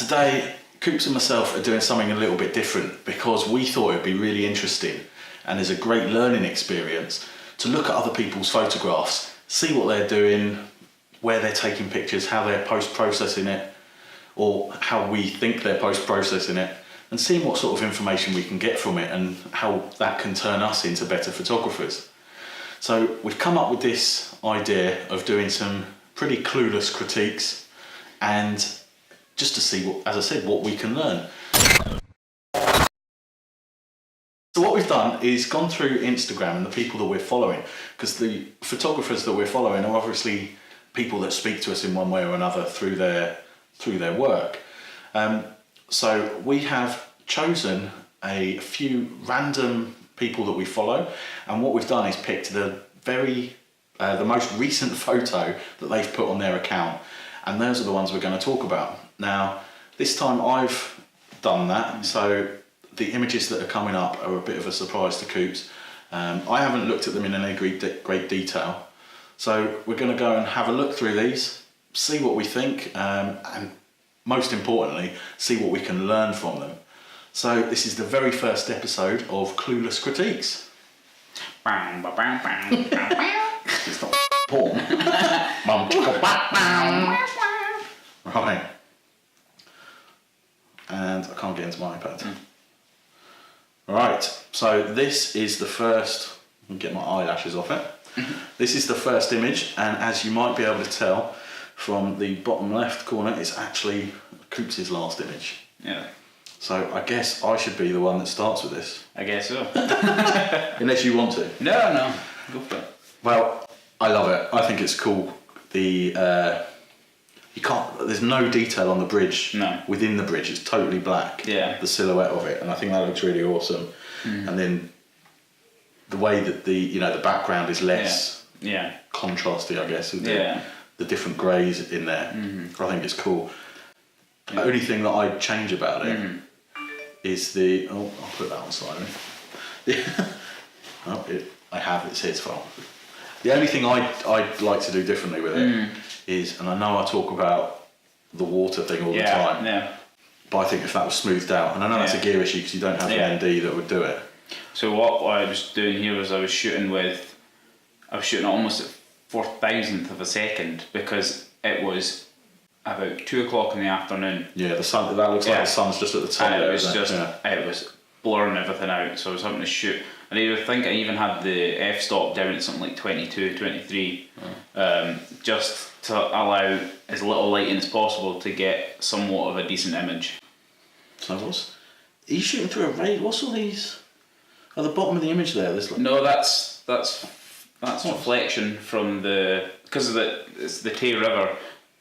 Today, Coops and myself are doing something a little bit different because we thought it'd be really interesting and is a great learning experience to look at other people's photographs, see what they're doing, where they're taking pictures, how they're post-processing it, or how we think they're post-processing it, and seeing what sort of information we can get from it and how that can turn us into better photographers. So we've come up with this idea of doing some pretty clueless critiques and just to see, what, as I said, what we can learn. So what we've done is gone through Instagram and the people that we're following, because the photographers that we're following are obviously people that speak to us in one way or another through their work. So we have chosen a few random people that we follow, and what we've done is picked the most recent photo that they've put on their account, and those are the ones we're going to talk about. Now, this time I've done that, so the images that are coming up are a bit of a surprise to Coops. I haven't looked at them in any great detail, so we're going to go and have a look through these, see what we think, and most importantly, see what we can learn from them. So this is the very first episode of Clueless Critiques. It's not porn. Right. And I can't get into my iPad. Right, so this is the first, I'll get my eyelashes off it. This is the first image, and as you might be able to tell from the bottom left corner, it's actually Coops' last image. Yeah. So I guess I should be the one that starts with this. I guess so. Unless you want to. No, go for it. Well, I love it. I think it's cool. There's no detail on the bridge. No. Within the bridge, it's totally black. Yeah. The silhouette of it, and I think that looks really awesome. And then the way that the background is less contrasty, I guess, with the different greys in there. I think it's cool. The only thing that I'd change about it is I'll put that on side. It's his fault. The only thing I'd like to do differently with it is, and I know I talk about the water thing all the time, but I think if that was smoothed out, and I know that's a gear issue because you don't have an ND that would do it. So what I was doing here was I was shooting almost at 4,000th of a second, because it was about 2 o'clock in the afternoon. Yeah, the sun. That looks like the sun's just at the top. And it was blurring everything out. So I was having to shoot. And I think I even had the f-stop down at something like 22, 23, just to allow as little lighting as possible to get somewhat of a decent image. So are you shooting through a ray? What's all these? At the bottom of the image there, there's No, that's reflection from because it's the Tay River,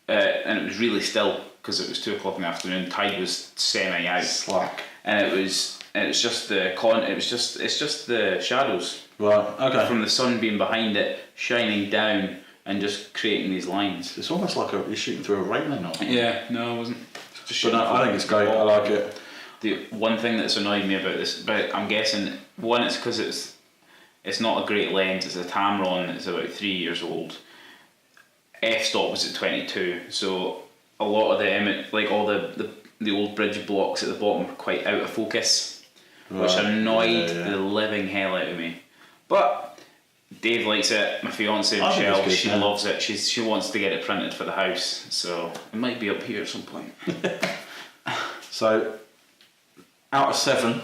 and it was really still because it was 2 o'clock in the afternoon. Tide was semi out, slack, and it's just the shadows. Right. Okay. From the sun being behind it, shining down and just creating these lines. It's almost like you're shooting through a railing or something. Yeah. No, I wasn't. But no, I think it's great. I like it. The one thing that's annoyed me about this, but I'm guessing one, it's because it's not a great lens. It's a Tamron. It's about 3 years old. F-stop was at 22, so a lot of the image, like all the old bridge blocks at the bottom, were quite out of focus, which annoyed the living hell out of me. But Dave likes it. My fiance Michelle, she loves it. She wants to get it printed for the house, so it might be up here at some point. So, out of 7,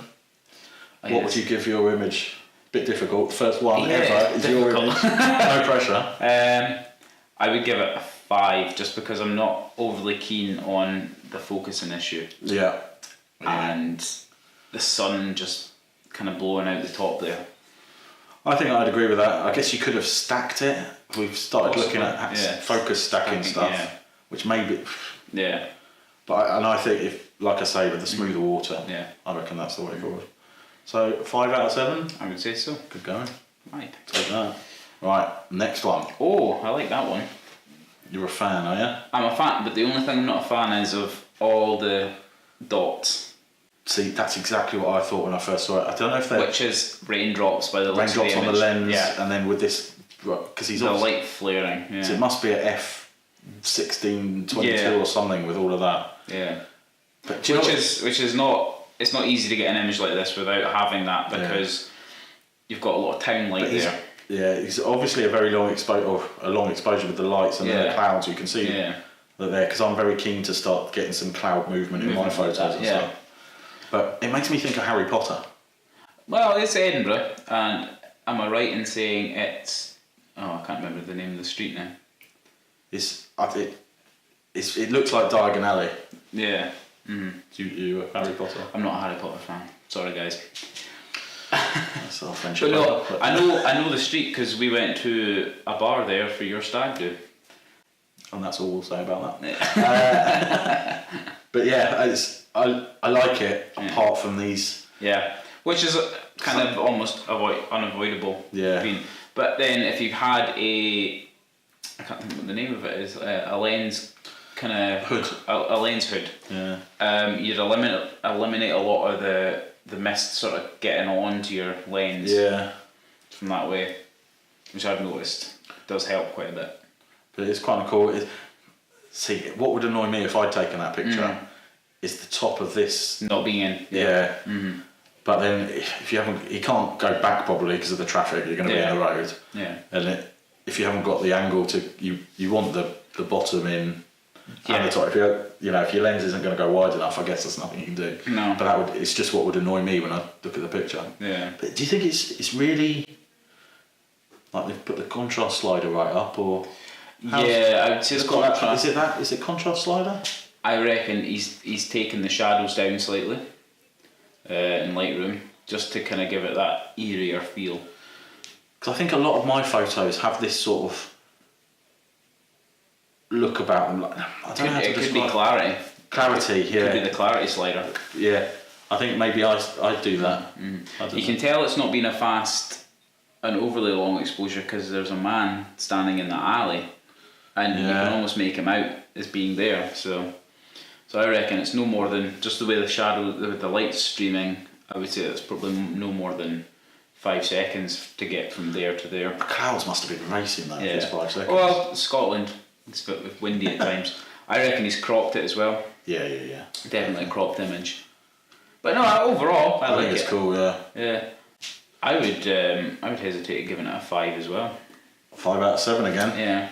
what would you give your image? Bit difficult. First one ever is your image. No pressure. I would give it a 5, just because I'm not overly keen on the focusing issue. Yeah. And the sun just kind of blowing out the top there. I think I'd agree with that. I guess you could have stacked it. We've started looking at focus stacking stuff, which maybe. Yeah. But I think if, like I say, with the smoother water, I reckon that's the way forward. So 5 out of 7. I would say so. Good going. Right. Take that. Right. Next one. Oh, I like that one. You're a fan, are you? I'm a fan, but the only thing I'm not a fan is of all the dots. See, that's exactly what I thought when I first saw it. I don't know if they're... Which is raindrops by the looks of the image. Raindrops on the lens, and then with this... Because he's the light flaring, So it must be a F16, 22 or something with all of that. Yeah. But do you know which is not. It's not easy to get an image like this without having that, because you've got a lot of town light there. Yeah, it's obviously a very long exposure with the lights and then the clouds. You can see that there, because I'm very keen to start getting some cloud movement in my photos and stuff. But it makes me think of Harry Potter. Well, it's Edinburgh, and am I right in saying it's? Oh, I can't remember the name of the street now. It looks like Diagon Alley. Yeah. Mm-hmm. You a Harry Potter? I'm not a Harry Potter fan. Sorry, guys. That's our friendship. But no, I know the street because we went to a bar there for your stag do. And that's all we'll say about that. But yeah, I like it apart from these. Yeah, which is kind of almost unavoidable. Yeah. But then if you've had I can't think what the name of it is, a lens kind of hood, a lens hood. Yeah. You'd eliminate a lot of the mist sort of getting onto your lens. Yeah. From that way, which I've noticed does help quite a bit. But it's kind of cool. See, what would annoy me if I'd taken that picture is the top of this not being in. Yeah. Mm-hmm. But then if you can't go back probably because of the traffic. You're going to be in the road. Yeah. And if you haven't got the angle you want the bottom in. Yeah. And the top. If your lens isn't going to go wide enough, I guess there's nothing you can do. No. But it's just what would annoy me when I look at the picture. Yeah. But do you think it's really like they've put the contrast slider right up, or? I would say it's got that. Is it contrast slider? I reckon he's taken the shadows down slightly in Lightroom just to kind of give it that eerier feel. Because I think a lot of my photos have this sort of look about them. Like, I don't know how to describe. It could be clarity. Clarity, yeah. It could be the clarity slider. Yeah, I think maybe I'd do that. You can tell it's not been an overly long exposure because there's a man standing in the alley, and you can almost make him out as being there. So I reckon it's no more than just the way the shadow, the light's streaming. I would say it's probably no more than 5 seconds to get from there to there. The clouds must have been racing though. If it's 5 seconds. Well, Scotland, it's a bit windy at times. I reckon he's cropped it as well. Yeah. Definitely a cropped image. But no, overall, I like think it's cool. Yeah. Yeah. I would hesitate giving it a 5 as well. 5 out of 7 again. Yeah.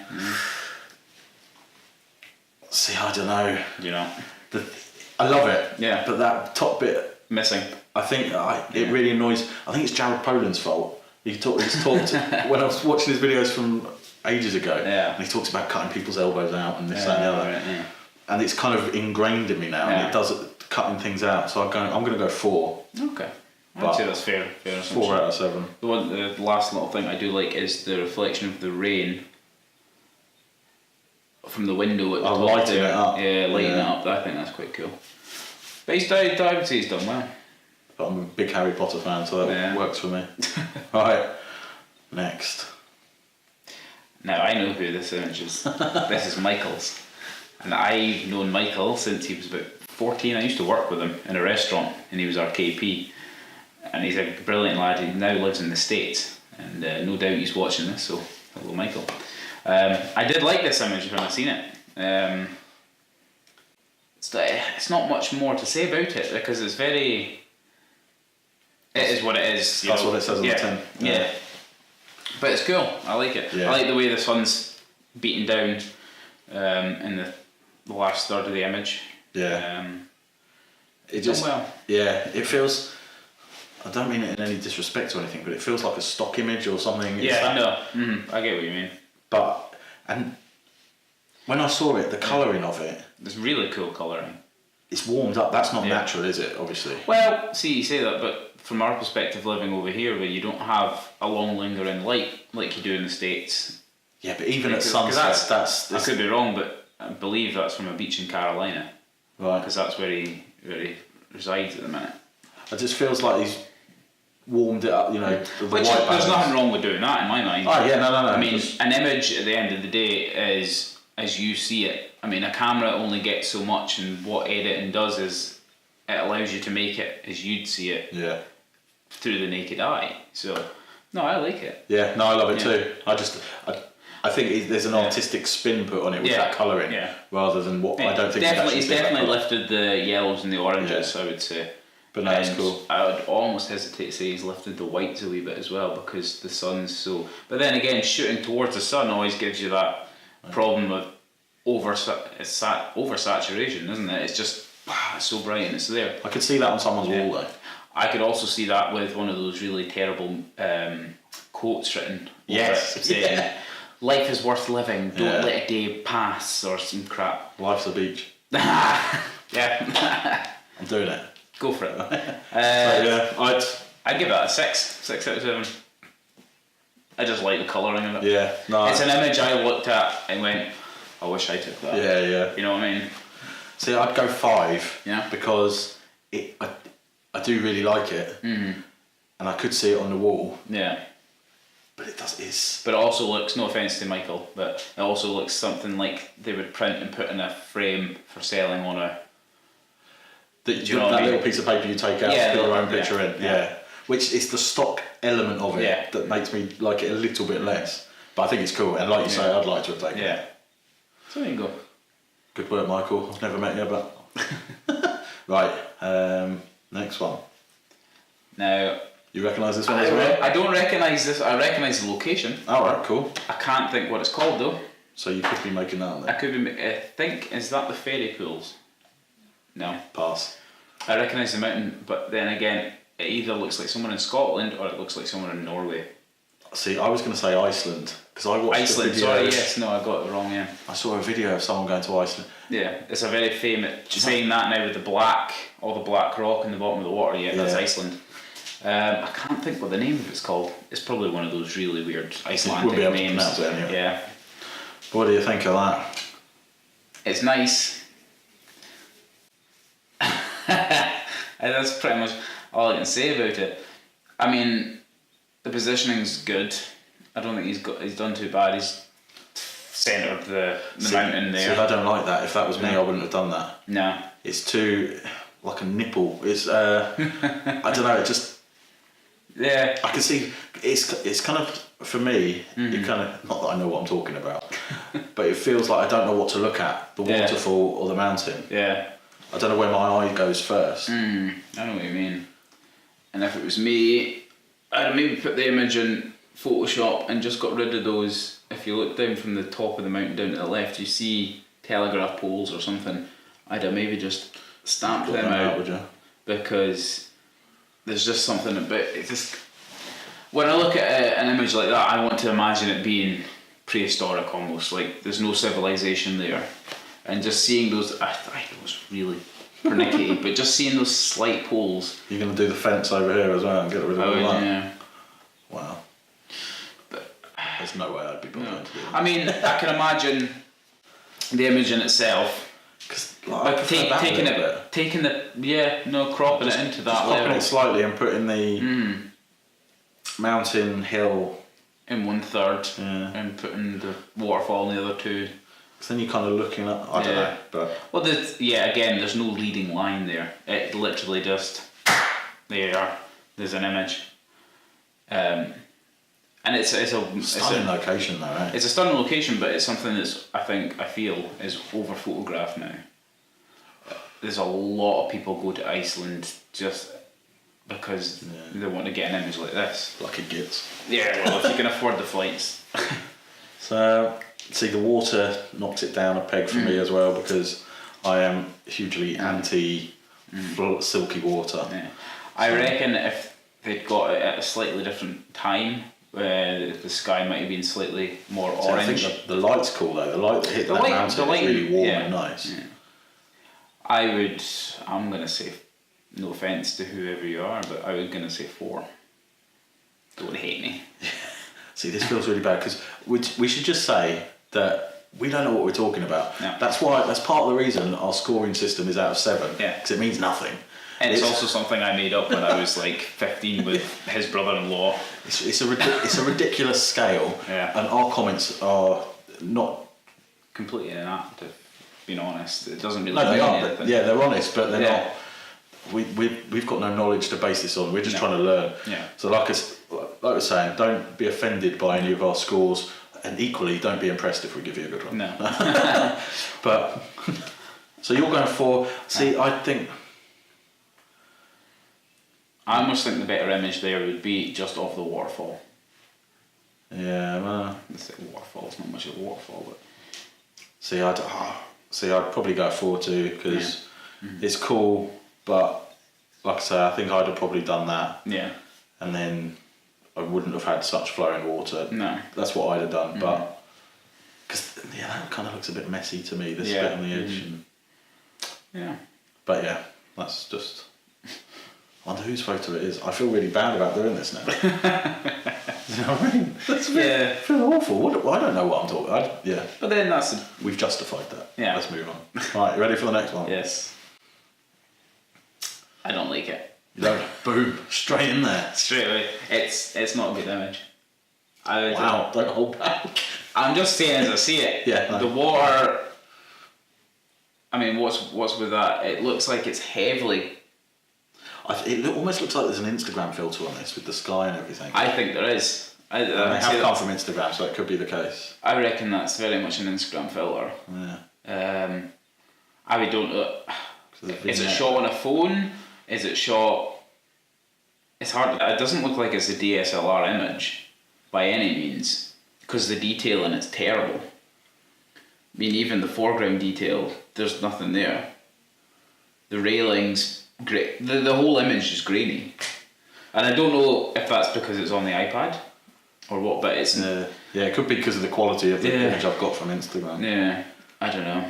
See, I don't know. You know. I love it. Yeah. But that top bit missing. I think it really annoys. I think it's Jared Poland's fault. He's talked when I was watching his videos from ages ago. Yeah. And he talks about cutting people's elbows out and this that, and the other. Right, yeah. And it's kind of ingrained in me now. And it does cutting things out. So I'm going to go 4. Okay. I'd say that's fair. 4 out of 7. The last little thing I do like is the reflection of the rain from the window at the top lighting there. it up. Yeah, lighting it up. I think that's quite cool. But I would say he's done well. But I'm a big Harry Potter fan, so that works for me. Right, next. Now I know who this image is. This is Michael's. And I've known Michael since he was about 14. I used to work with him in a restaurant and he was our KP. And he's a brilliant lad. He now lives in the States. And no doubt he's watching this, so hello Michael. I did like this image when I seen it. It's not much more to say about it because it's very... It is what it is. That's what it says on the tin. Yeah. But it's cool. I like it. Yeah. I like the way the sun's beating down in the last third of the image. Yeah. It just well. Yeah, it feels. I don't mean it in any disrespect or anything, but it feels like a stock image or something. Yeah, I know. I get what you mean. But when I saw it, the colouring of it. It's really cool colouring. It's warmed up. That's not natural, is it? Obviously. Well, see, you say that, but from our perspective, living over here, where you don't have a long lingering light like you do in the States. Yeah, but even at sunset, I could be wrong, but I believe that's from a beach in Carolina. Right. Because that's where he resides at the minute. It just feels like he's warmed it up, you know. Which there's nothing wrong with doing that in my mind. Oh yeah, no. I mean, an image at the end of the day is as you see it. I mean, a camera only gets so much, and what editing does is it allows you to make it as you'd see it. Yeah. Through the naked eye. So, no, I like it. Yeah, no, I love it too. I think there's an artistic spin put on it with that colouring, rather than what I don't think he's definitely lifted the yellows and the oranges, I would say. But no, it's cool. I would almost hesitate to say he's lifted the whites a wee bit as well, because the sun's so. But then again, shooting towards the sun always gives you that problem of oversaturation, isn't it? It's just it's so bright and it's there. I could see that on someone's wall though. I could also see that with one of those really terrible quotes written. Yes. Saying, "Life is worth living. Don't let a day pass," or some crap. Life's a beach. Yeah. I'm doing it. Go for it. I'd give that a 6 out of 7. I just like the colouring of it. Yeah, no. It's an image I looked at and went, I wish I took that. Yeah. You know what I mean? See, I'd go 5. Yeah. Because I do really like it, and I could see it on the wall. Yeah. But it's. But it also looks, no offence to Michael, but it also looks something like they would print and put in a frame for selling on a. That little piece of paper you take out to put your own picture in. Yeah. Which is the stock element of it that makes me like it a little bit less. But I think it's cool, and like you say, I'd like to have taken it. Yeah. So there you go. Good work, Michael. I've never met you, but. Right, next one. Now. You recognise this one as well? I don't recognise this. I recognise the location. Alright, cool. I can't think what it's called though. So you could be making that then? I could be. I think, is that the fairy pools? No. Pass. I recognise the mountain, but then again, it either looks like someone in Scotland or it looks like someone in Norway. See, I was going to say Iceland, because I watched Iceland, the video. sorry, yes, no, I got it wrong, yeah. I saw a video of someone going to Iceland. Yeah, it's a very famous, saying that now with all the black rock in the bottom of the water, that's Iceland. I can't think what the name of it's called. It's probably one of those really weird Icelandic names. names. To pronounce it anyway. Yeah. What do you think of that? It's nice. And that's pretty much all I can say about it. I mean, the positioning's good. I don't think he's done too bad. He's centred the mountain there. See, I don't like that. If that was me, I wouldn't have done that. No. It's too like a nipple. It's I don't know. It just. Yeah. I can see it's kind of for me. It kind of not that I know what I'm talking about, but it feels like I don't know what to look at: the waterfall or the mountain. Yeah. I don't know where my eye goes first. I know what you mean. And if it was me, I'd maybe put the image in Photoshop and just got rid of those. If you look down from the top of the mountain down to the left, you see telegraph poles or something. I'd have maybe just stamped them out, would you? Because there's just something about it. Just when I look at an image like that, I want to imagine it being prehistoric almost. Like there's no civilization there, and just seeing those, I it was really pernickety, but just seeing those slight poles. You're going to do the fence over here as well and get rid of all that? Yeah. Wow. But there's no way I'd be bothered to do that. I mean, I can imagine the image in itself. Because Cropping it into that cropping level. it slightly and putting the mountain hill In 1/3 Yeah. and putting the waterfall in the other 2. Because then you're kind of looking at, I don't know, but Well, again, there's no leading line there. It literally just, there you are, there's an image. And it's a stunning location though, right? It's a stunning location, but it's something that's, I feel is over photographed now. There's a lot of people go to Iceland just because they want to get an image like this. Lucky gits. Yeah, well, if you can afford the flights. So, see, the water knocks it down a peg for me as well, because I am hugely anti silky water. Yeah. I reckon if they'd got it at a slightly different time, the sky might have been slightly more orange. I think the light's cool though. The light that hit that mountain is really warm and nice. Yeah. I'm going to say, no offence to whoever you are, but I was going to say 4. Don't hate me. See, this feels really bad because we should just say that we don't know what we're talking about. No. That's part of the reason our scoring system is out of 7. Yeah. Because it means nothing. And it's also something I made up when I was like 15 with his brother-in-law. It's a ridiculous scale. Yeah. And our comments are not completely inapt, being honest. It doesn't really No, they mean are. anything. Yeah, they're honest, but they're not. We've got no knowledge to base this on. We're just trying to learn. Yeah. So like I was saying, don't be offended by any of our scores. And equally, don't be impressed if we give you a good one. No. But so you're going for. See, I almost think the better image there would be just of the waterfall. Yeah, well. It's like a waterfall. It's not much of a waterfall, but. See, I'd probably go 4-2 because it's cool, but like I say, I think I'd have probably done that. Yeah. And then I wouldn't have had such flowing water. No. That's what I'd have done, but because that kind of looks a bit messy to me. This bit on the edge. And, yeah. But yeah, that's just. I wonder whose photo it is. I feel really bad about doing this now. You know what I mean? That's a bit, I feel awful. I don't know what I'm talking. Yeah. But then We've justified that. Yeah. Let's move on. Right, you ready for the next one? Yes. I don't like it. You don't. Boom. Straight in there. Straight away. It's not a good image. Wow. Don't hold back. I'm just saying as I see it. Yeah. No. The water. I mean, what's with that? It looks like it's heavily. It almost looks like there's an Instagram filter on this with the sky and everything. I think there is. They have come from Instagram, so it could be the case. I reckon that's very much an Instagram filter. Yeah. I don't know. Is it shot on a phone? Is it shot? It's hard. It doesn't look like it's a DSLR image by any means, because the detail in it's terrible. I mean, even the foreground detail, there's nothing there. The railings. Great. The whole image is grainy, and I don't know if that's because it's on the iPad or what, but it's yeah, it could be because of the quality of the image I've got from Instagram. Yeah, I don't know.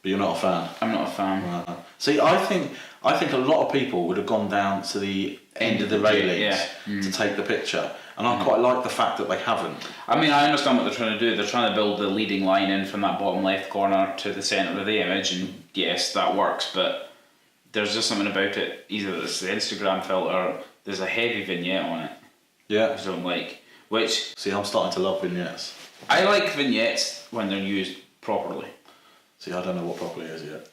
But you're not a fan. I'm not a fan. Right. See, I think a lot of people would have gone down to the end of the railings to take the picture, and I quite like the fact that they haven't. I mean, I understand what they're trying to do. They're trying to build the leading line in from that bottom left corner to the centre of the image, and yes, that works, but there's just something about it. Either it's the Instagram filter, there's a heavy vignette on it. Yeah. Which I don't like. Which. See, I'm starting to love vignettes. I like vignettes when they're used properly. See, I don't know what properly is yet.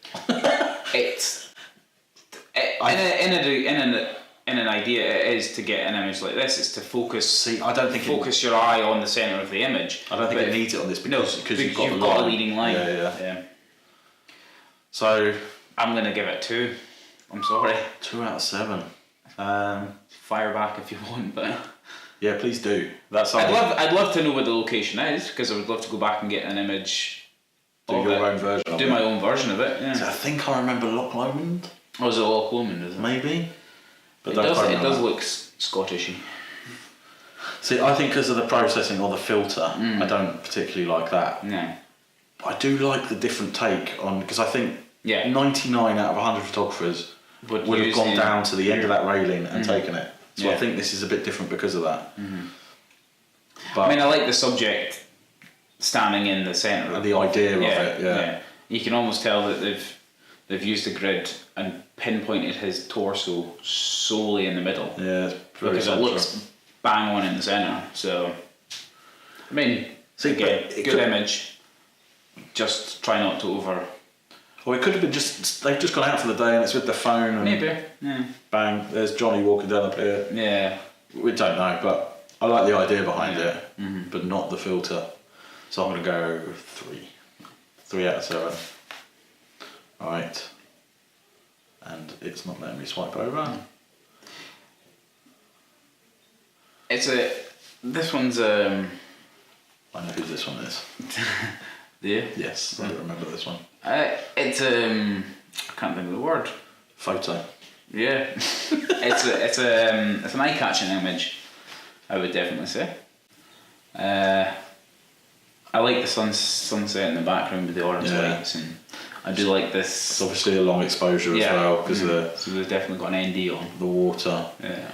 In an idea, it is to get an image like this. It's to focus. See, I don't think focus your eye on the centre of the image. I don't think it needs it on this because you've got a leading line. Yeah. So I'm gonna give it 2. I'm sorry. 2 out of 7. Fire back if you want, but yeah, please do. I'd love to know what the location is, because I would love to go back and get an image. Do your own version. Do my own version of it. Yeah. So I think I remember Loch Lomond. Oh, is it Loch Lomond? Is it? Maybe. But it does look Scottishy. See, I think because of the processing or the filter, I don't particularly like that. No. But I do like the different take on, because I think 99 out of 100 photographers would have gone down to the end of that railing and taken it. So I think this is a bit different because of that. But I mean, I like the subject standing in the centre. The idea of it, yeah. You can almost tell that they've used a grid and pinpointed his torso solely in the middle. Yeah, it's very because central. it looks bang on in the centre. So, I mean, again, good image. Just try not to over. Or it could have been they've just gone out for the day and it's with the phone and maybe, yeah. Bang, there's Johnny walking down the pier. Yeah. We don't know, but I like the idea behind it, but not the filter. So I'm going to go 3. 3 out of 7. Right. And it's not letting me swipe over. This one's I know who this one is. Do you? Yes, I remember this one. It's I can't think of the word. Photo. Yeah. it's an eye-catching image, I would definitely say. I like the sunset in the background with the orange lights, and I do like this. It's obviously a long exposure as well, because so they've definitely got an ND on. The water. Yeah.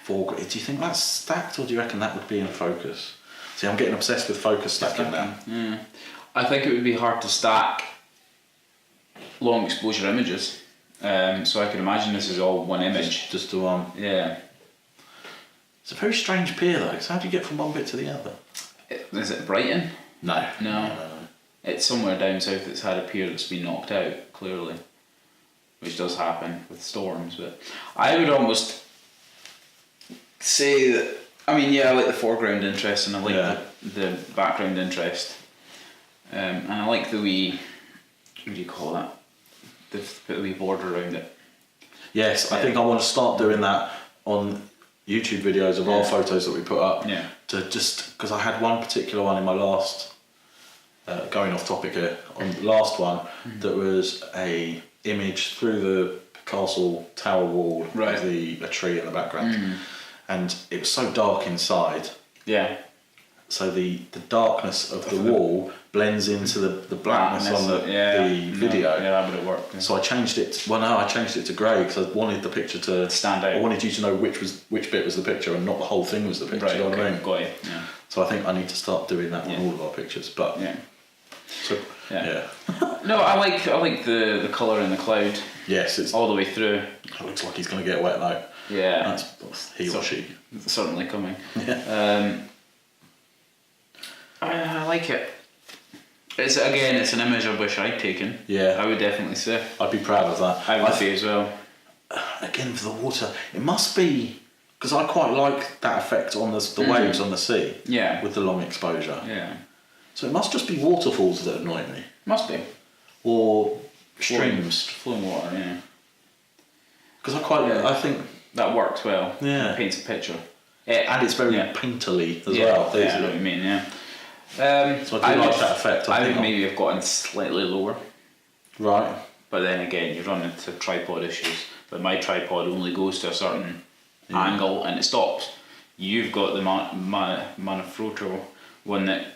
Foreground. Do you think that's stacked, or do you reckon that would be in focus? See, I'm getting obsessed with focus stacking now. Yeah. I think it would be hard to stack long exposure images. So I can imagine this is all one image. Just the one. Yeah. It's a very strange pier though, because how do you get from one bit to the other? Is it Brighton? No. It's somewhere down south that's had a pier that's been knocked out, clearly. Which does happen with storms, but I would almost say that I mean, yeah, I like the foreground interest and I like Yeah. the background interest. And I like the wee, what do you call that? They've put a wee border around it. Yes, I Yeah. think I want to start doing that on YouTube videos of our photos that we put up. Yeah. To just because I had one particular one in my last, going off topic here, on the last one that was a image through the castle tower wall Right. with a tree in the background, and it was so dark inside. Yeah. So the darkness of the wall blends into the blackness on the video. Yeah, that would have worked. Yeah. So I changed it. Well, no, I changed it to grey because I wanted the picture to Stand out. I wanted you to know which bit was the picture and not the whole thing was the picture. Right, You know what I okay, mean? got it. Yeah. So I think I need to start doing that on all of our pictures. But Yeah. so Yeah. No, I like the colour in the cloud yes, it's all the way through. it looks like he's going to get wet though. Yeah. That's he or she. It's certainly coming. Yeah. I like it. It's an image I wish I'd taken. Yeah. I would definitely say. I'd be proud of that. I would be as well. Again for the water, it must be because I quite like that effect on the waves on the sea. Yeah. With the long exposure. Yeah. So it must just be waterfalls that annoy me, Must be. or streams. Flowing water, yeah. Because I think, That works well. Yeah. It paints a picture. and it's very Yeah. painterly as Yeah, well. yeah, I know what you mean, yeah. So I do like that effect. I think would maybe have gotten slightly lower, right. but then again, you run into tripod issues. But my tripod only goes to a certain angle and it stops. You've got the Manfrotto one that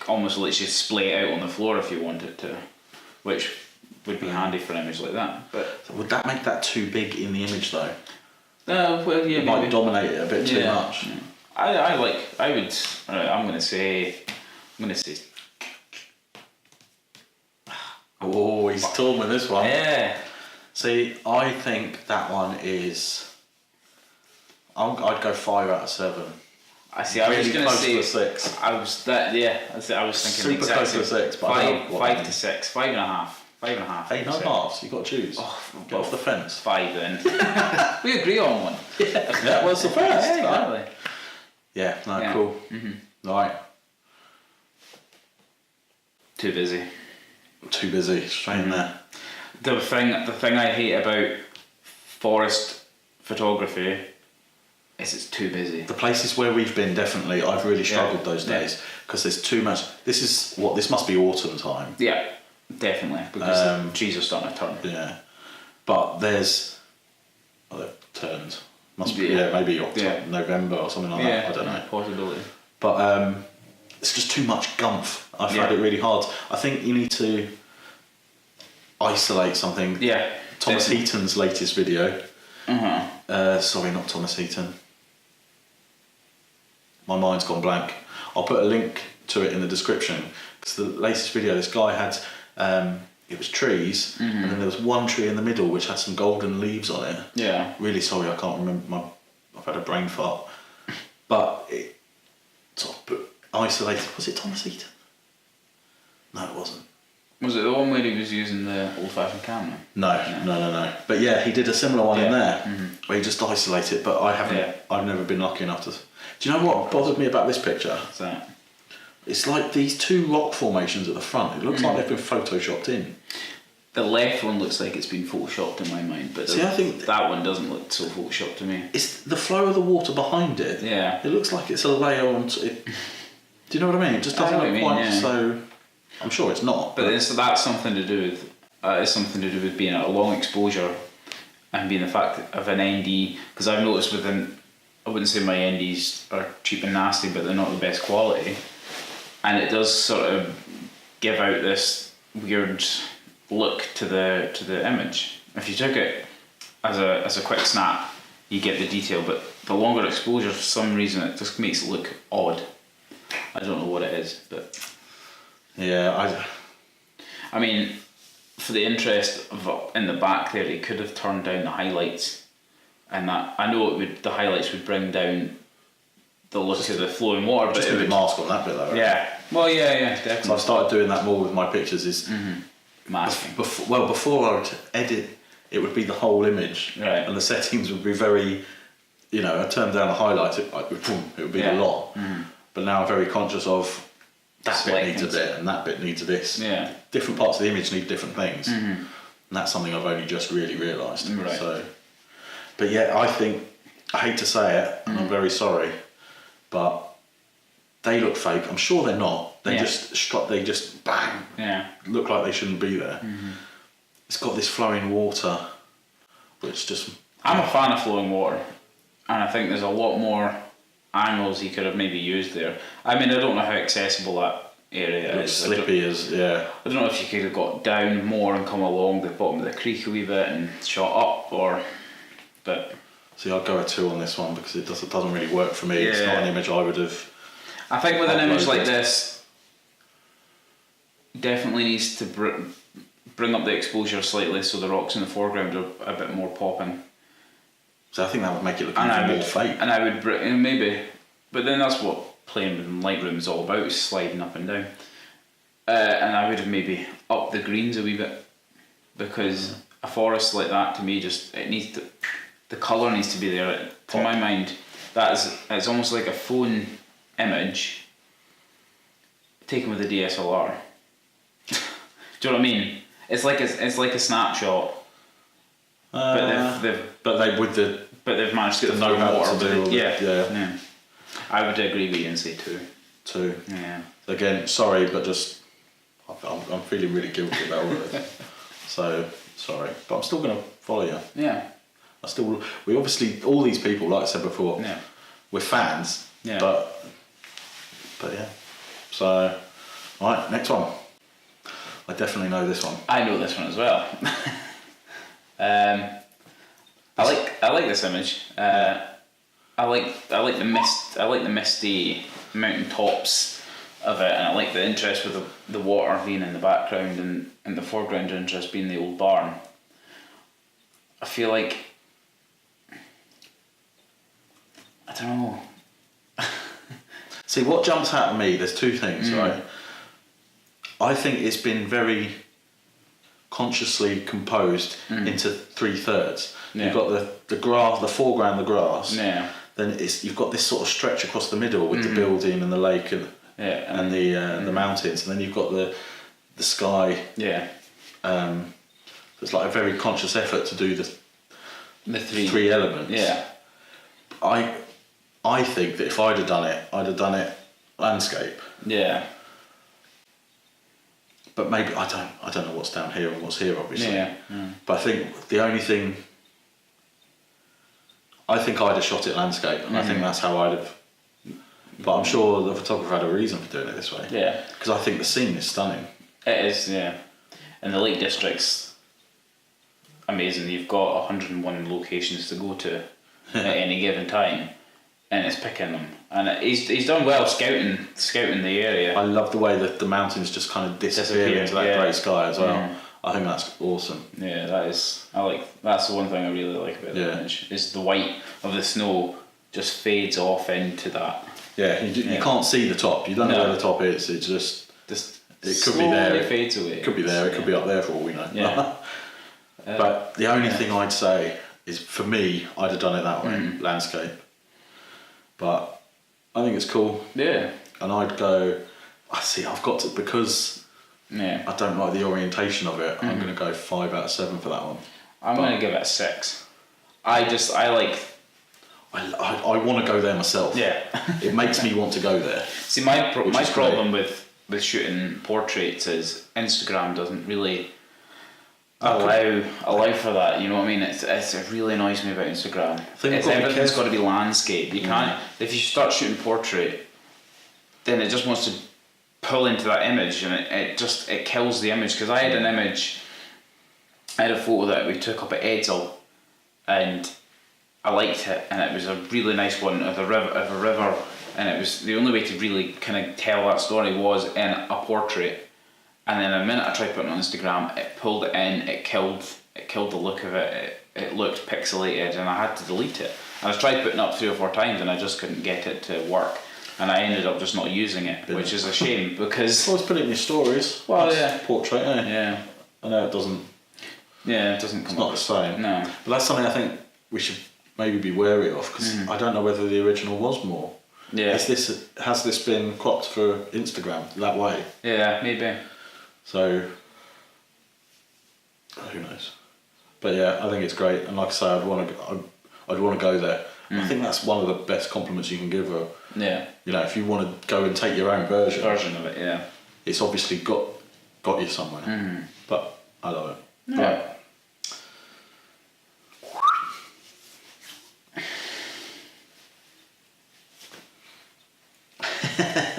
almost lets you splay it out on the floor if you want it to, which would be handy for an image like that. But Would that make that too big in the image though? well, yeah, It might dominate it a bit too much. Yeah. I'm gonna say. Oh, he's torn with this one. Yeah. See, I think that one is. I'd go 5 out of 7. I see. I was Really gonna close say to a 6. I was that. Yeah. I was thinking Super close to a exactly 6, but I don't know what that 5 to 6, 5.5, 5.5. 8 and a half. You got to choose. Get off the fence. 5 then. We agree on one. That was the first. Yeah, exactly. Yeah. No. Yeah. Cool. Right. Too busy. Too busy. Straight in there. The thing I hate about forest photography is it's too busy. The places where we've been, definitely, I've really struggled those days because there's too much. This must be autumn time. Yeah, definitely, because the trees are starting to turn. Yeah, but there's they've turned. Must be Yeah. maybe October, Yeah. November or something like that. I don't know. Possibility. But it's just too much gumph. I found it really hard. I think you need to isolate something. Yeah. Thomas Heaton's latest video. Uh-huh. Sorry, not Thomas Heaton. My mind's gone blank. I'll put a link to it in the description because the latest video, this guy had it was trees, and then there was one tree in the middle which had some golden leaves on it. Yeah. Really sorry, I can't remember. I've had a brain fart. But it sort of isolated. Was it Thomas Heaton? No, it wasn't. Was it the one where he was using the old-fashioned camera? No. But yeah, he did a similar one in there where he just isolated it. But I haven't. Yeah. I've never been lucky enough to. Do you know what bothered me about this picture? What's that? It's like these two rock formations at the front. It looks like they've been photoshopped in. The left one looks like it's been photoshopped in my mind, but See, I think that one doesn't look so photoshopped to me. it's the flow of the water behind it. Yeah. It looks like it's a layer on. Do you know what I mean? It just doesn't I know look what you quite mean, yeah. so. I'm sure it's not. But that's something to do with. It's something to do with being at a long exposure, and being the fact of an ND. Because I've noticed I wouldn't say my NDs are cheap and nasty, but they're not the best quality, and it does sort of give out this weird look to the image. If you took it as a quick snap, you get the detail, but the longer exposure, for some reason, it just makes it look odd. I don't know what it is, but Yeah, I mean, for the interest of in the back there, he could have turned down the highlights, and that I know the highlights would bring down the look of the flowing water, but just it a bit would, mask on that bit though. Right? yeah. Well, yeah, So definitely. I've started doing that more with my pictures. Is Masking. before I would edit, it would be the whole image, Right. and the settings would be very. I turned down the highlights, it would be a lot. But now I'm very conscious of that bit needs a bit and that bit needs a this. Yeah. Different parts of the image need different things. And that's something I've only just really realised. Right. So, but yeah, I hate to say it, and I'm very sorry, but they look fake. I'm sure they're not. They just bang. Yeah. Look like they shouldn't be there. It's got this flowing water, which just. I'm a fan of flowing water, and I think there's a lot more angles he could have maybe used there. I mean, I don't know how accessible that area is. Slippy as, yeah. I don't know if you could have got down more and come along the bottom of the creek a wee bit and shot up, but. See, I'd go a 2 on this one because it doesn't really work for me. Yeah. It's not an image I would have. I think with an image like this, definitely needs to bring up the exposure slightly so the rocks in the foreground are a bit more popping. So I think that would make it look even more fake. And I would maybe, but then that's what playing with Lightroom is all about, is sliding up and down. And I would have maybe upped the greens a wee bit, because a forest like that, to me, the colour needs to be there. To my mind, it's almost like a phone image taken with a DSLR. Do you know what I mean? It's like a snapshot. But they've managed to know how to do. Yeah. I would agree with you and say 2. 2. Yeah. Again, sorry, but just I'm feeling really guilty about all of this. So sorry, but I'm still going to follow you. Yeah. We obviously, all these people, like I said before, we're fans. Yeah. But yeah. So, right, next one. I definitely know this one. I know this one as well. I like this image. I like the mist. I like the misty mountain tops of it, and I like the interest with the water being in the background and the foreground interest being the old barn. I feel like, I don't know. See, what jumps out at me, there's 2 things, right? I think it's been very consciously composed into 3/3. Yeah. You've got the grass, the foreground, the grass. Yeah. Then you've got this sort of stretch across the middle with the building and the lake and the mountains, and then you've got the sky. Yeah. It's like a very conscious effort to do the 3 elements. Yeah. I think that if I'd have done it landscape. Yeah. But maybe I don't know what's down here and what's here, obviously. Yeah. But I think the only thing, I think I'd have shot it landscape, and I think that's how I'd have. But I'm sure the photographer had a reason for doing it this way. Yeah. Because I think the scene is stunning. It is, yeah. And the Lake District's amazing. You've got 101 locations to go to at any given time, and it's picking them. And he's done well scouting the area. I love the way that the mountains just kind of disappear into that grey sky as well. I think that's awesome. Yeah, that's the one thing I really like about the image, is the white of the snow just fades off into that. Yeah, you can't see the top. You don't know where the top is. It's just it could be there. It fades away. It could be there. It could be up there for all we know. Yeah. But the only thing I'd say is, for me, I'd have done it that way, landscape. But I think it's cool. Yeah. And I'd go, I've got to, because I don't like the orientation of it, I'm going to go 5 out of 7 for that one. I'm going to give it a 6. I want to go there myself. Yeah. It makes me want to go there. See, my problem with shooting portraits is Instagram doesn't really allow for that. You know what I mean? It really annoys me about Instagram. Everything's got to be landscape. You can't. If you start shooting portrait, then it just wants to pull into that image, and it kills the image. Because I had an image, I had a photo that we took up at Edsall, and I liked it, and it was a really nice one of a river, and it was the only way to really kind of tell that story was in a portrait. And then the minute I tried putting it on Instagram, it pulled it in, it killed the look of it. It looked pixelated, and I had to delete it. And I tried putting it up 3 or 4 times, and I just couldn't get it to work. And I ended up just not using it, which is a shame, because... Well, let's put it in your stories. Well, that's portrait, eh? Yeah. I know it doesn't... Yeah, it doesn't come It's not the same. No. But that's something I think we should maybe be wary of, because I don't know whether the original was more. Yeah. Has this been cropped for Instagram that way? Yeah, maybe. So who knows? But yeah, I think it's great, and like I say, I'd want to go there. I think that's one of the best compliments you can give her. Yeah. You know, if you want to go and take your own version Of it, yeah. it's obviously got you somewhere. But I love it. Yeah.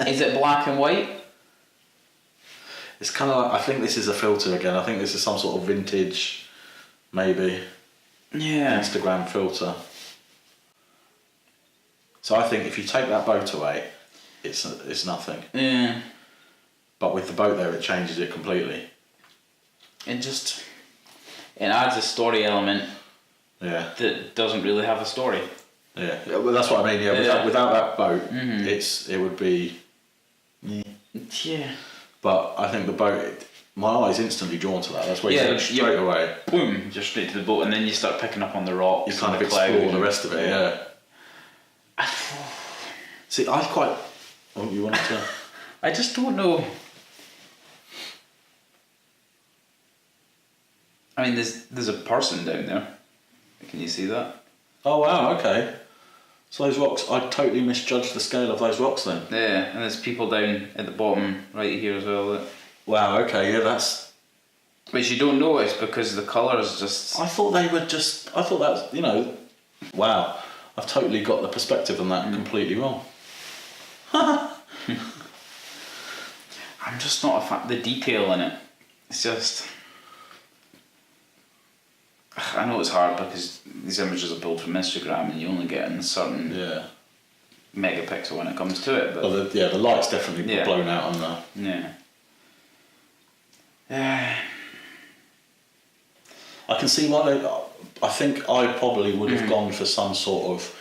Is it black and white? It's kind of like, I think this is a filter again. I think this is some sort of vintage, maybe, Instagram filter. So I think if you take that boat away, it's nothing. Yeah. But with the boat there, it changes it completely. It adds a story element that doesn't really have a story. Yeah, well, that's what I mean. Yeah, without that boat, it would be. Yeah. But I think the boat, my eye's instantly drawn to that. That's where you go straight away. Boom, just straight to the boat, and then you start picking up on the rocks. You kind of explore the rest of it. Yeah. See, I quite. Oh, you wanted to? I just don't know. I mean, there's a person down there. Can you see that? Oh wow! Okay. So those rocks, I totally misjudged the scale of those rocks then. Yeah, and there's people down at the bottom right here as well. Wow. Okay. Yeah, that's. Which you don't notice because the colour is just. I thought they were just. I thought that's Wow. I've totally got the perspective on that completely wrong. I'm just not a fan. The detail in it. It's just. I know it's hard because these images are pulled from Instagram and you only get in a certain megapixel when it comes to it. But well, the light's definitely blown out on that. Yeah. I can see why I think I probably would have gone for some sort of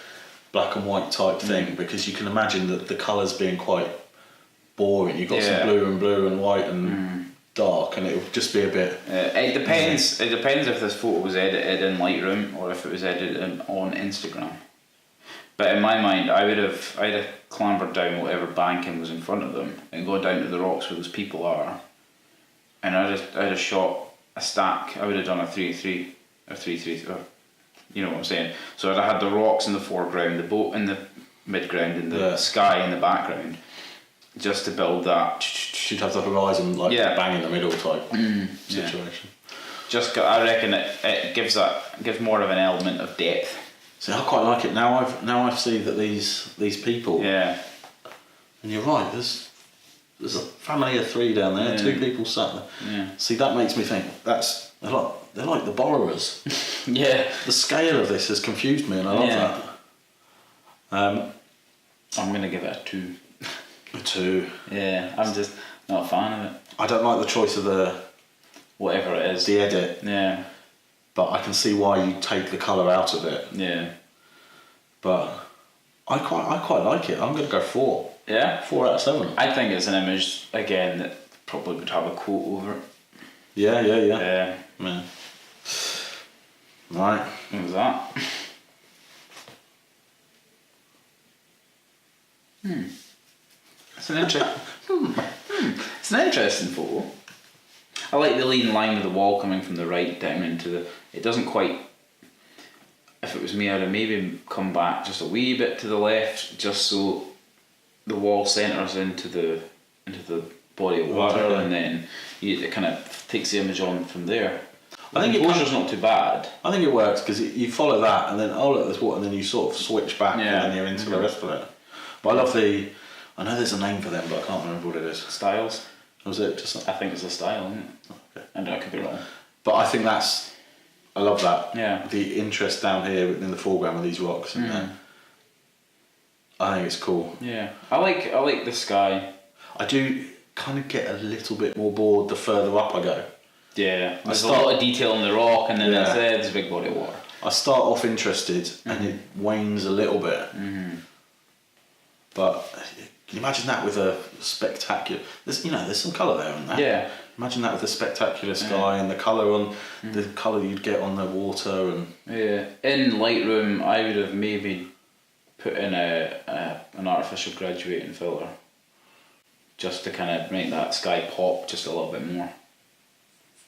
black and white type thing because you can imagine that the colours being quite boring. You've got some blue and white and dark, and it would just be a bit. It depends. It depends if this photo was edited in Lightroom or if it was edited on Instagram. But in my mind, I'd have clambered down whatever banking was in front of them and gone down to the rocks where those people are, and I'd have shot a stack. I would have done a 3-3 or 3-3. You know what I'm saying? So I'd have had the rocks in the foreground, the boat in the midground, and the sky in the background, just to build that. You'd have the horizon bang in the middle type situation. I reckon it gives more of an element of depth. See, I quite like it now. I see that these people. Yeah. And you're right. There's a family of 3 down there. 2 people sat there. Yeah. See, that makes me think they're like the borrowers. Yeah. The scale of this has confused me, and I love that. I'm gonna give it a 2. A 2. Yeah, I'm just not a fan of it. I don't like the choice of whatever it is. The edit. Yeah. But I can see why you take the colour out of it. Yeah. But I quite like it. I'm gonna go 4. Yeah? 4 out of 7. I think it's an image again that probably would have a quote over it. Yeah. Yeah. Right. What was that? It's an It's an interesting photo. I like the lean line of the wall coming from the right down into the. It doesn't quite. If it was me, I'd have maybe come back just a wee bit to the left, just so the wall centres into the body of water, and then it kind of takes the image on from there. I think the composure's not too bad. I think it works because you follow that, and then look, there's water, and then you sort of switch back, and then you're into the rest of it. But I love I know there's a name for them, but I can't remember what it is. Styles. Was it just? I think it's a style, isn't it? Okay. And I could be wrong. But I think I love that. Yeah. The interest down here in the foreground of these rocks, and I think it's cool. Yeah. I like the sky. I do kind of get a little bit more bored the further up I go. Yeah. There's a lot of detail on the rock, and then there's a big body of water. I start off interested, and it wanes a little bit. But can you imagine that with a spectacular? There's some colour there in that. Yeah. Imagine that with the spectacular sky and the colour the colour you'd get on the water and. Yeah, in Lightroom, I would have maybe put in an artificial graduating filter, just to kind of make that sky pop just a little bit more.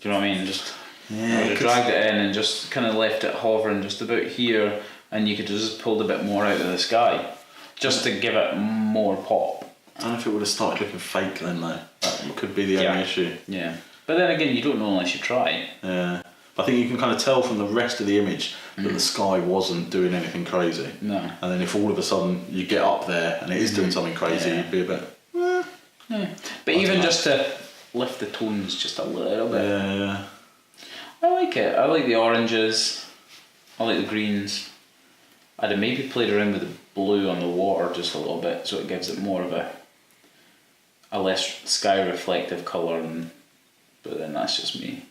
Do you know what I mean? Just I would have dragged it in and just kind of left it hovering just about here, and you could have just pulled a bit more out of the sky, just to give it more pop. I don't know if it would have started looking fake then though. That could be the only issue. Yeah, but then again, you don't know unless you try. Yeah, I think you can kind of tell from the rest of the image that the sky wasn't doing anything crazy. No. And then if all of a sudden you get up there and it is doing something crazy, you'd be a bit. Yeah. But even just to lift the tones just a little bit. Yeah. I like it. I like the oranges. I like the greens. I'd have maybe played around with the blue on the water just a little bit, so it gives it more of a less sky reflective colour, but then that's just me.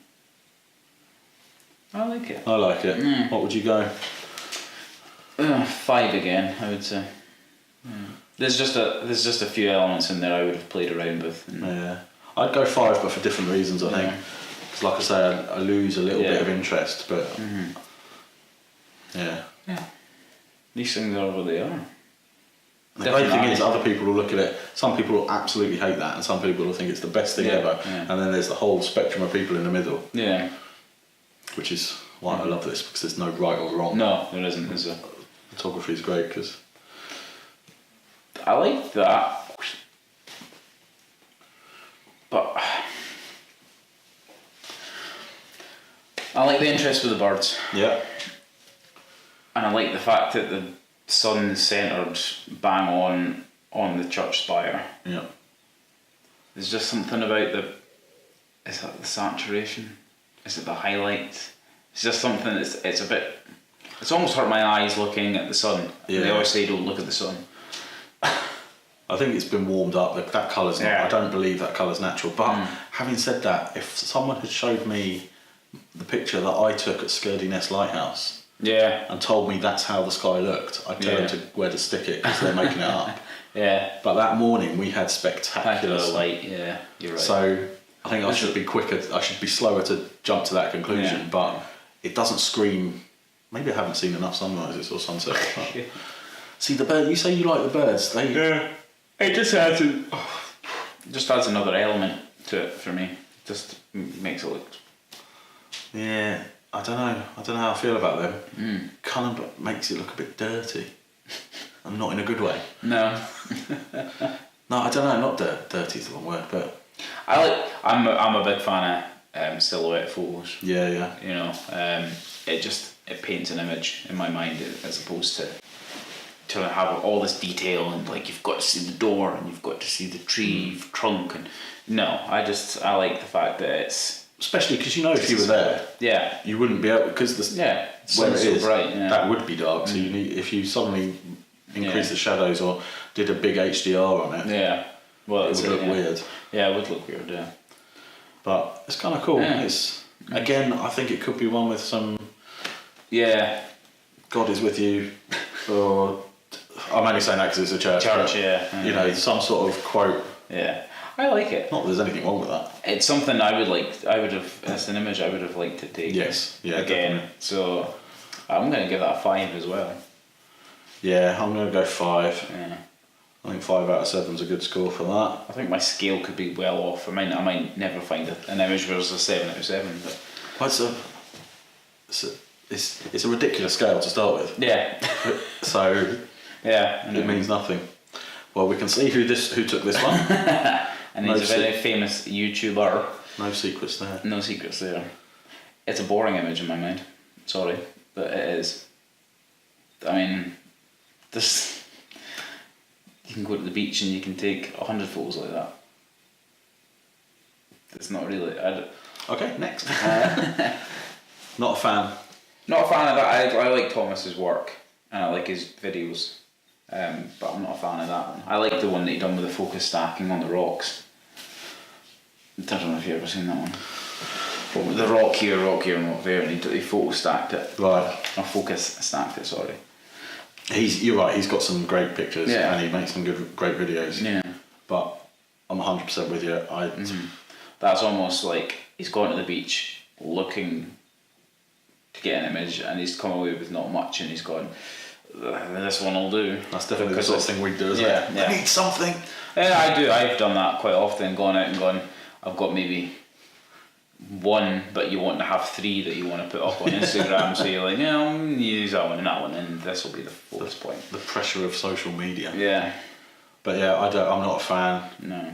I like it. I like it. Mm. What would you go? 5 again, I would say. There's just a few elements in there I would have played around with. Yeah, I'd go 5, but for different reasons. I think. Because, like I say, I lose a little bit of interest, but yeah. These things are what they are. The great thing is, other people will look at it. Some people will absolutely hate that, and some people will think it's the best thing ever. Yeah. And then there's the whole spectrum of people in the middle. Yeah. Which is why I love this, because there's no right or wrong. No, there isn't. Is there? Photography is great because I like that, but I like the interest with the birds. Yeah. And I like the fact that the sun's centred bang on the church spire. Yeah. There's just something about is that the saturation? Is it the highlight? It's just something it's almost hurt my eyes looking at the sun. Yeah. They always say don't look at the sun. I think it's been warmed up. That colour's not. I don't believe that colour's natural. But having said that, if someone had showed me the picture that I took at Skirdy Nest Lighthouse, and told me that's how the sky looked, I'd tell them where to stick it because they're making it up. Yeah. But that morning we had spectacular light. Yeah, you're right. So I think I should be quicker. I should be slower to jump to that conclusion. Yeah. But it doesn't scream. Maybe I haven't seen enough sunrises or sunsets. See the bird. You say you like the birds. It just adds another element to it for me. Just makes it look. Yeah, I don't know how I feel about them. Kind of makes it look a bit dirty, and not in a good way. No. No, I don't know. Not dirty is the wrong word, but I'm a big fan of silhouette photos. Yeah. You know, it paints an image in my mind as opposed to have all this detail and like you've got to see the door and you've got to see the tree trunk and I like the fact that it's especially because if you were there, you wouldn't be able because where it is bright, that would be dark. So you need if you suddenly increase the shadows or did a big HDR on it. Yeah, well, it would look weird. Yeah, it would look weird. Yeah, but it's kind of cool. Yeah. It's again, I think it could be one with some. Yeah. God is with you, or I'm only saying that because it's a church. But, some sort of quote. Yeah, I like it. Not that there's anything wrong with that. It's something I would like. I would have. That's an image I would have liked to take. Yes. Yeah. Again, Definitely. So I'm going to give that a 5 as well. Yeah, I'm going to go 5. Yeah. I think 5 out of 7 is a good score for that. I think my scale could be well off. I might never find an image where it's a 7 out of 7. But it's a ridiculous scale to start with. Yeah. So yeah, it means nothing. Well, we can see who took this one. And he's a very famous YouTuber. No secrets there. No secrets there. It's a boring image in my mind. Sorry, but it is. I mean, you can go to the beach and you can take 100 photos like that. It's not really. Okay, next. Not a fan. Not a fan of that. I like Thomas's work and I like his videos, but I'm not a fan of that one. I like the one that he done with the focus stacking on the rocks. I don't know if you've ever seen that one. But with the rock here, and rock there, and he focus stacked it. Right. Or focus stacked it. Sorry. You're right. He's got some great pictures, and he makes some great videos. Yeah. But I'm 100% with you. that's almost like he's gone to the beach looking to get an image, and he's come away with not much, and he's gone, this one will do. That's definitely the sort of thing we do, isn't it? Yeah. I need something. Yeah, I do. I've done that quite often, gone out and gone, I've got maybe one, but you want to have three that you want to put up on Instagram, so you're like, yeah, I'm going to use that one, and this will be the fourth point. The pressure of social media. Yeah. But yeah, I'm not a fan. No.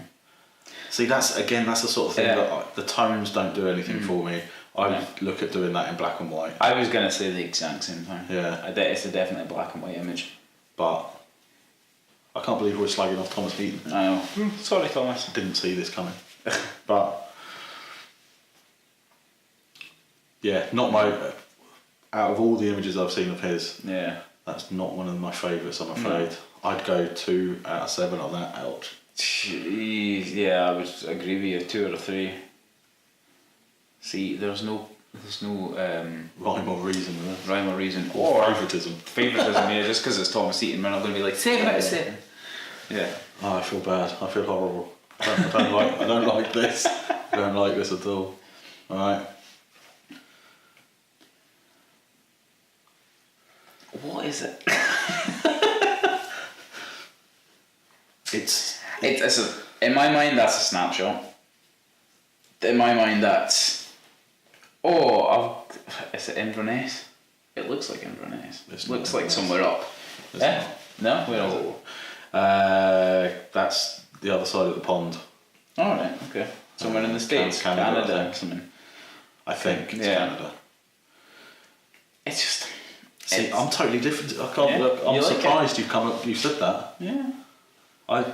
See, that's the sort of thing that the tones don't do anything for me. I look at doing that in black and white. I was going to say the exact same thing. Yeah. It's a definitely black and white image. But I can't believe we're slagging off Thomas Heaton. I know. Sorry, Thomas. Didn't see this coming. But yeah, not my. Out of all the images I've seen of his, that's not one of my favourites, I'm afraid. No. I'd go 2 out of 7 on that. Ouch. Jeez, yeah, I would agree with you. 2 out of 3. See, there's no rhyme or reason. Rhyme or reason. Or favouritism. Favouritism, yeah. Just because it's Thomas Heaton, we're not going to be like 7 out of 7. Yeah. Oh, I feel bad. I feel horrible. I don't like this. I don't like this at all. All right. What is it? It's in my mind that's a snapshot. In my mind that's is it Inverness? It looks like Inverness. It looks like somewhere up. Yeah? No? Where is it? That's the other side of the pond. Alright, okay. Somewhere in the States. Canada. I think it's Canada. It's just... See, I'm totally different. I can't look. I'm surprised you said that. Yeah. I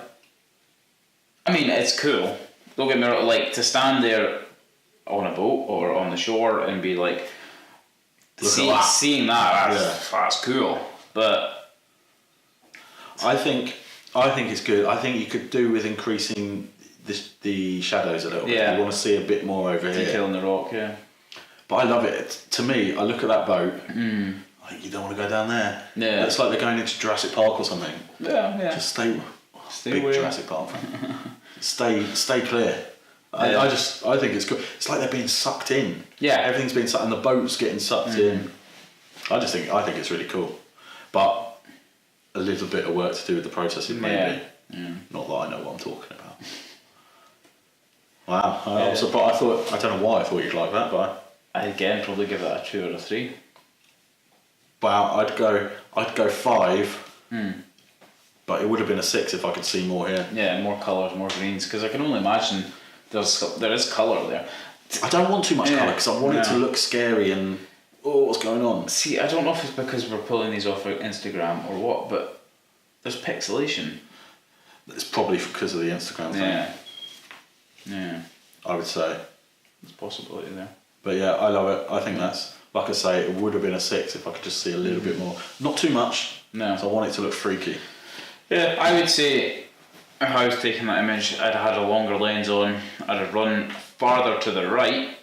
mean, it's cool. Don't get me wrong, like, to stand there on a boat or on the shore and be like, seeing that's cool. But I think it's good. I think you could do with increasing the shadows a little bit. You want to see a bit more over here. Detail in the rock, yeah. But I love it. To me, I look at that boat. Like, you don't want to go down there. Yeah. It's like they're going into Jurassic Park or something. Yeah. Just stay big away. Jurassic Park. stay clear. Yeah. I think it's good. It's like they're being sucked in. Yeah. Everything's being sucked, and the boat's getting sucked in. I think it's really cool, but a little bit of work to do with the processing maybe. Yeah. Not that I know what I'm talking about. Wow. I was surprised. I don't know why I thought you'd like that, but I again probably give that a 2 out of 3. Wow, I'd go 5. But it would have been a 6 if I could see more here. Yeah, more colours, more greens, because I can only imagine there is colour there. I don't want too much colour because I want it to look scary and what's going on? See, I don't know if it's because we're pulling these off of Instagram or what, but there's pixelation. It's probably because of the Instagram thing. Yeah. I would say. There's a possibility there. But yeah, I love it. I think that's, like I say, it would have been a 6 if I could just see a little bit more. Not too much. No. So I want it to look freaky. Yeah, I would say if I was taking that image, I'd have had a longer lens on, I'd have run farther to the right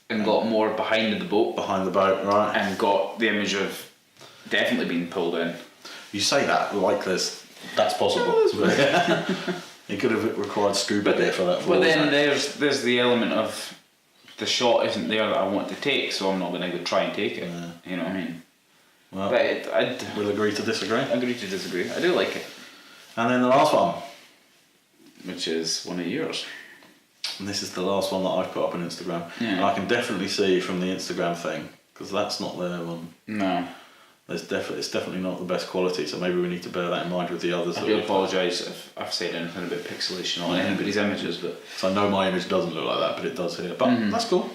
and got more behind the boat. Behind the boat, right. And got the image of definitely being pulled in. You say that like that's possible. Yeah, it could have required scuba gear for that. But then there's the element of the shot isn't there that I want to take, so I'm not going to go try and take it. Yeah. You know what I mean? Well, but we'll agree to disagree. Agree to disagree. I do like it. And then the last one, which is one of yours. And this is the last one that I've put up on Instagram. Yeah. And I can definitely see from the Instagram thing, because that's not their one. No. It's definitely not the best quality, so maybe we need to bear that in mind with the others. I do apologise if I've said anything about pixelation on anybody's images, but... So I know my image doesn't look like that, but it does here. But that's cool.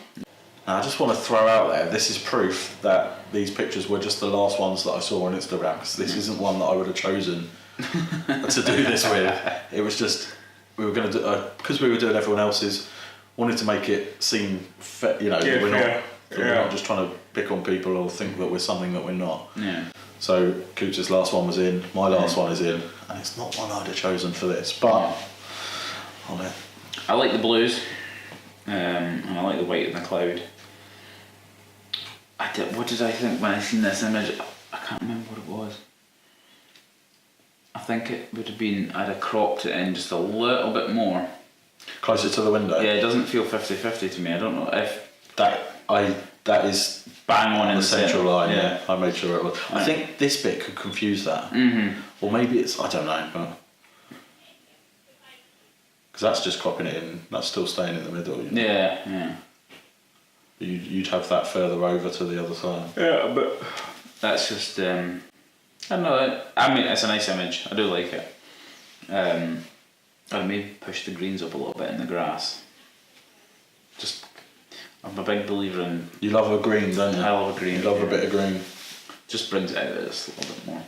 Now, I just want to throw out there, this is proof that these pictures were just the last ones that I saw on Instagram, because this isn't one that I would have chosen to do this with. It was just, we were going to do, because we were doing everyone else's, wanted to make it seem, we're not just trying to pick on people or think that we're something that we're not. Yeah. So Coops' last one was in, my last one is in, and it's not one I'd have chosen for this, but I like the blues, and I like the white in the cloud. What did I think when I seen this image? I can't remember what it was. I think it would have been, I'd have cropped it in just a little bit more Closer to the window. Yeah, it doesn't feel 50-50 to me. I don't know if That is bang on in the central line. Yeah. I made sure it was. I think this bit could confuse that, or maybe it's, I don't know, but because that's just cropping it in. That's still staying in the middle. You know? Yeah. You'd have that further over to the other side. Yeah, but that's just I don't know. I mean, it's a nice image. I do like it. I'd maybe push the greens up a little bit in the grass. Just, I'm a big believer in. You love a green, don't you? I love a green. You love a bit of green. Just brings it out just a little bit more.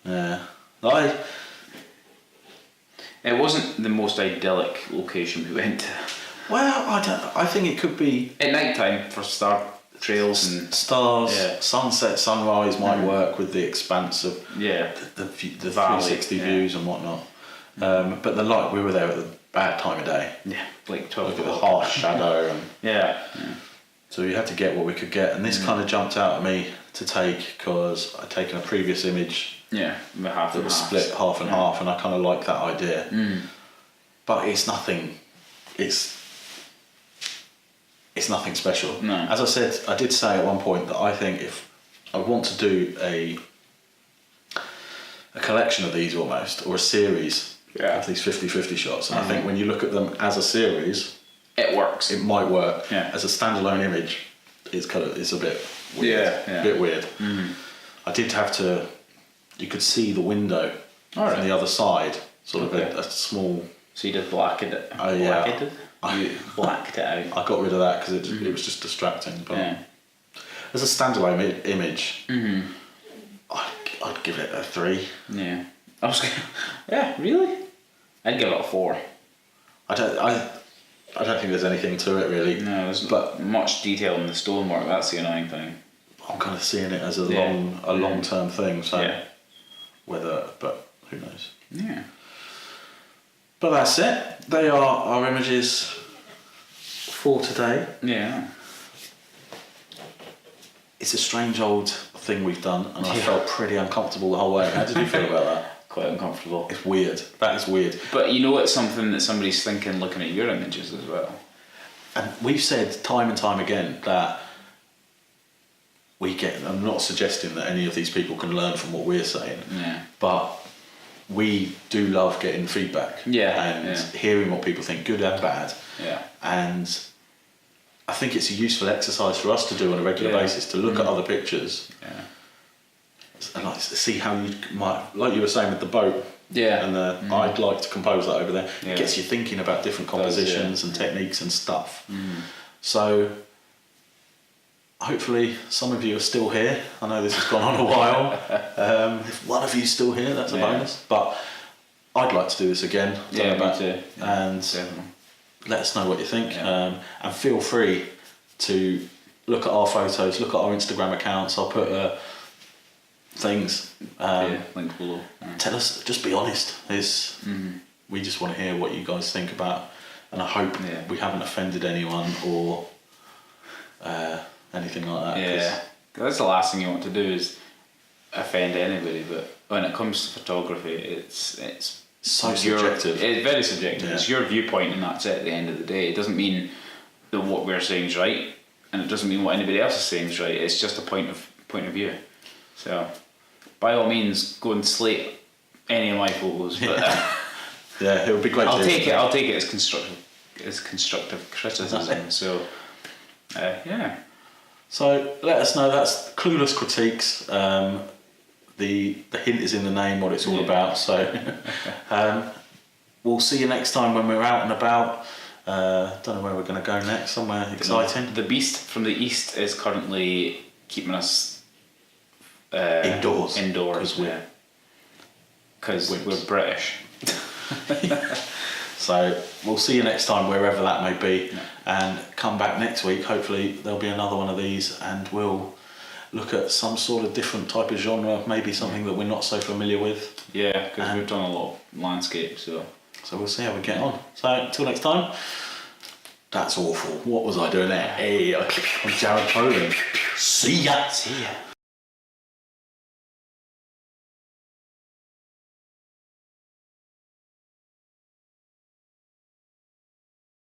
Yeah, It wasn't the most idyllic location we went to. Well, I think it could be At night time for star trails and stars, Yeah. sunset, sunrise might work with the expanse of yeah, the Valley, 360 yeah. views and whatnot. But the light, we were there at the bad time of day. yeah, like 12 Look at the o'clock. harsh shadow, and Yeah. so you had to get what we could get. And this kind of jumped out at me to take because I'd taken a previous image Yeah, the half that and was half. split half and half, and I kind of like that idea. But it's nothing. It's nothing special. No. As I said, I did say at one point that I think if I want to do a collection of these almost, or a series of these 50-50 shots, and I think when you look at them as a series, It works. it might work. Yeah. As a standalone image, it's a bit weird. Yeah. A bit weird. I did have to. You could see the window Alright. from the other side, sort of Okay. a small. So you did blackened it. Oh, yeah. Blacked it? You blacked it out. I got rid of that because it was just distracting. But Yeah. as a standalone image, I'd give it a 3. Yeah. I was gonna, yeah, really? I'd give it a 4. I don't think there's anything to it really. No, there's But much detail in the stonework. That's the annoying thing. I'm kind of seeing it as a Yeah. long term thing. So Yeah. but who knows? Yeah. But that's it. They are our images for today. Yeah. It's a strange old thing we've done, and I Yeah. felt pretty uncomfortable the whole way. How did you feel about that? Quite uncomfortable. It's weird. That is weird. But you know it's something that somebody's thinking looking at your images as well. And we've said time and time again that I'm not suggesting that any of these people can learn from what we're saying, Yeah. but we do love getting feedback and hearing what people think, good and bad. Yeah. And I think it's a useful exercise for us to do on a regular basis, to look at other pictures and like see how you might, like you were saying with the boat. Yeah. And I'd like to compose that over there. Yeah. It gets you thinking about different compositions and techniques and stuff. So hopefully some of you are still here. I know this has gone on a while. If one of you is still here, that's a bonus. But I'd like to do this again. Yeah, me too. And Definitely. let us know what you think. Yeah. And feel free to look at our photos, look at our Instagram accounts. I'll put things. Link below. Yeah. Tell us, just be honest. We just want to hear what you guys think about, and I hope we haven't offended anyone or anything like that. Yeah, that's the last thing you want to do is offend anybody. But when it comes to photography, it's so subjective. It's very subjective. Yeah. It's your viewpoint, and that's it. At the end of the day, it doesn't mean that what we're saying is right, and it doesn't mean what anybody else is saying is right. It's just a point of view. So, by all means, go and slate any of my photos. But Yeah, it would be great. I'll to take it. I'll take it as constructive criticism. So, yeah. So let us know. That's Clueless Critiques. The hint is in the name, what it's all about. So we'll see you next time when we're out and about. Don't know where we're going to go next. Somewhere exciting. The beast from the east is currently keeping us Indoors. Because we're British. So we'll see you next time wherever that may be, and come back next week. Hopefully there'll be another one of these, and we'll look at some sort of different type of genre, maybe something that we're not so familiar with. Yeah, because we've done a lot of landscape, so we'll see how we get on. So until next time. That's awful. What was I doing there? Hey, I'm Jared Poland. See ya. see ya.